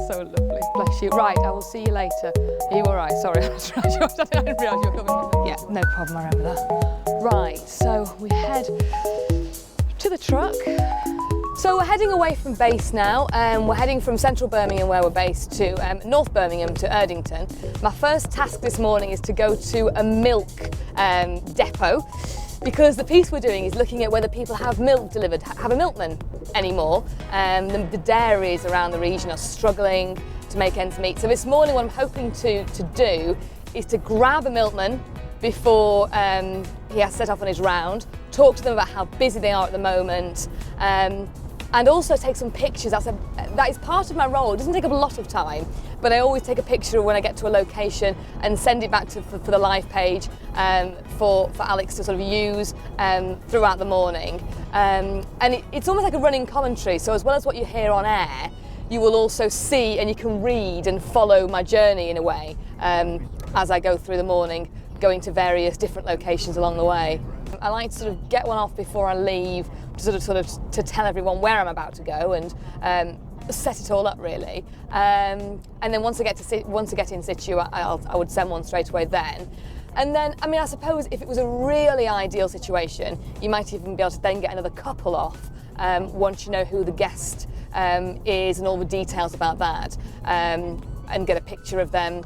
so lovely. Bless you. Right, I will see you later. Are you all right? Sorry, I didn't realise you were coming. Yeah, no problem, I remember that. Right, so we head to the truck. So we're heading away from base now. We're heading from central Birmingham, where we're based, to North Birmingham, to Erdington. My first task this morning is to go to a milk depot, because the piece we're doing is looking at whether people have milk delivered, have a milkman anymore. The dairies around the region are struggling to make ends meet. So this morning what I'm hoping to do is to grab a milkman before he has set off on his round, talk to them about how busy they are at the moment, and also take some pictures. That is part of my role. It doesn't take up a lot of time, but I always take a picture when I get to a location and send it back for the live page for Alex to sort of use throughout the morning. And it's almost like a running commentary, so as well as what you hear on air, you will also see and you can read and follow my journey in a way as I go through the morning, going to various different locations along the way. I like to sort of get one off before I leave, to sort of to tell everyone where I'm about to go and set it all up really. And then once I get in situ, I would send one straight away then. And then, I mean, I suppose if it was a really ideal situation, you might even be able to then get another couple off once you know who the guest is and all the details about that, and get a picture of them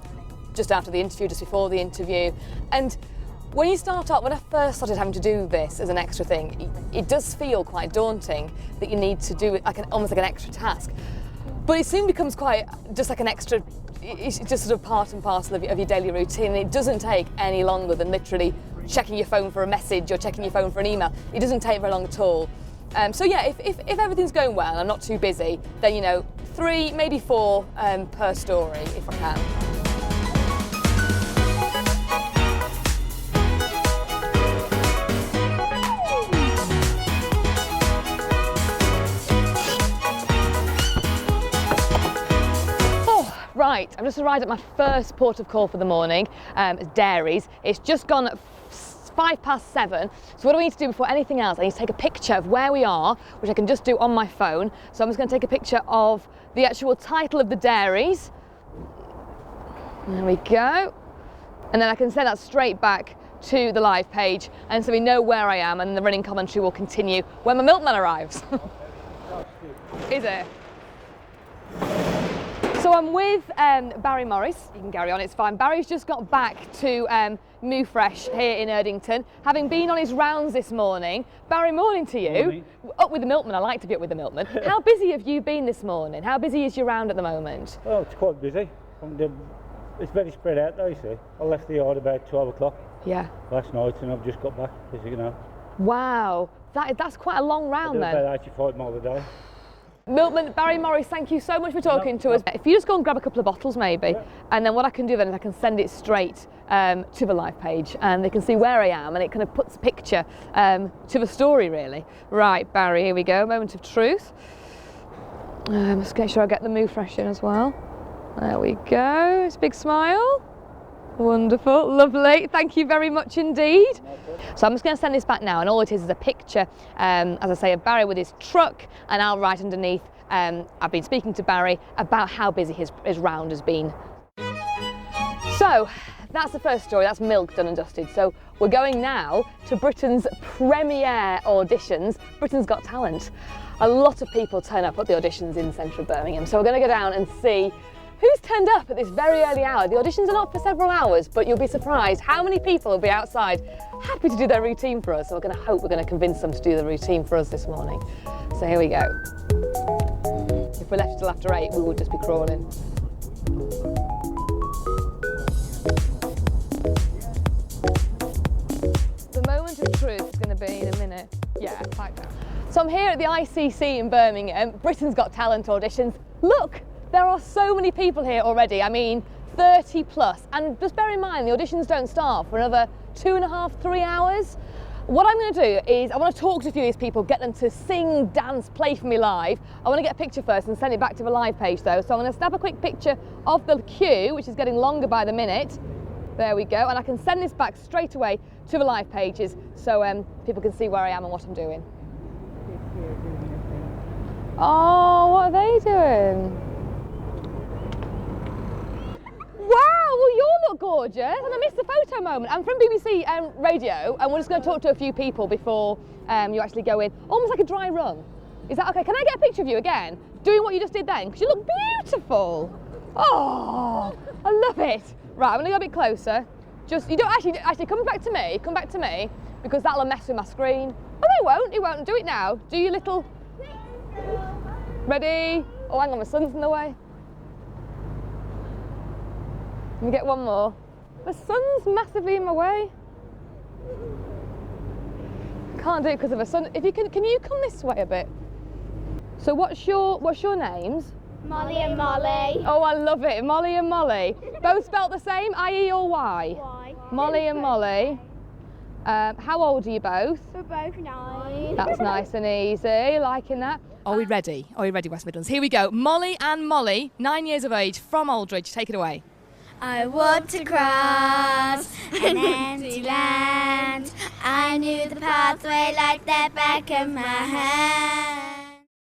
just after the interview, just before the interview. And when you start up, when I first started having to do this as an extra thing, it does feel quite daunting that you need to do it like almost like an extra task. But it soon becomes quite just like an extra, it's just sort of part and parcel of your daily routine. It doesn't take any longer than literally checking your phone for a message or checking your phone for an email. It doesn't take very long at all. So yeah, if everything's going well and I'm not too busy, then, you know, 3, maybe 4 per story if I can. Right, I've just arrived at my first port of call for the morning, dairies. It's just gone at 7:05. So what do I need to do before anything else? I need to take a picture of where we are, which I can just do on my phone. So I'm just going to take a picture of the actual title of the dairies. There we go. And then I can send that straight back to the live page, and so we know where I am, and the running commentary will continue when my milkman arrives. Is it? So I'm with Barry Morris. You can carry on, it's fine. Barry's just got back to Moo Fresh here in Erdington, having been on his rounds this morning. Barry, morning to you. Morning. Up with the milkman, I like to be up with the milkman. How busy have you been this morning? How busy is your round at the moment? Oh, it's quite busy. It's very spread out though, you see. I left the yard about 12 o'clock last night and I've just got back, as you know. Wow, that's quite a long round then. About 85 miles a day. Milkman Barry Morris, thank you so much for talking to us. If you just go and grab a couple of bottles maybe, and then what I can do then is I can send it straight to the live page and they can see where I am, and it kind of puts a picture to the story really. Right, Barry, here we go, moment of truth. Just make sure I get the Moo Fresh in as well. There we go, it's a big smile. Wonderful, lovely, thank you very much indeed. So I'm just going to send this back now, and all it is a picture, as I say, of Barry with his truck, and I'll write underneath, I've been speaking to Barry about how busy his round has been. So that's the first story, that's milk done and dusted. So we're going now to Britain's premiere auditions, Britain's Got Talent. A lot of people turn up at the auditions in central Birmingham, so we're going to go down and see who's turned up at this very early hour. The auditions are not for several hours, but you'll be surprised how many people will be outside happy to do their routine for us. So we're going to convince them to do the routine for us this morning. So here we go. If we're left till after 8, we will just be crawling. The moment of truth is going to be in a minute. Yeah, pipe down. So I'm here at the ICC in Birmingham, Britain's Got Talent auditions. Look! There are so many people here already, I mean 30 plus, and just bear in mind the auditions don't start for another 2.5, 3 hours. What I'm going to do is I want to talk to a few of these people, get them to sing, dance, play for me live. I want to get a picture first and send it back to the live page though, so I'm going to snap a quick picture of the queue, which is getting longer by the minute. There we go, and I can send this back straight away to the live pages so people can see where I am and what I'm doing. Oh, what are they doing? gorgeous, and I missed the photo moment. I'm from BBC Radio, and we're just going to talk to a few people before you actually go in. Almost like a dry run. Is that okay? Can I get a picture of you again, doing what you just did then? Because you look beautiful. Oh, I love it. Right, I'm going to go a bit closer. Just, you don't actually come back to me, because that'll mess with my screen. Oh, it won't. Do it now. Do your little... Ready? Oh, hang on, my son's in the way. Let me get one more. The sun's massively in my way. Can't do it because of a sun. If you can you come this way a bit? So what's your names? Molly and Molly. Oh, I love it. Molly and Molly. Both spelt the same, I-E or Y? Y. Molly and Molly. How old are you both? We're both 9. That's nice and easy, liking that. Are we ready? West Midlands? Here we go. Molly and Molly, 9 years of age, from Aldridge. Take it away. I want to cross an empty land. I knew the pathway like the back of my hand.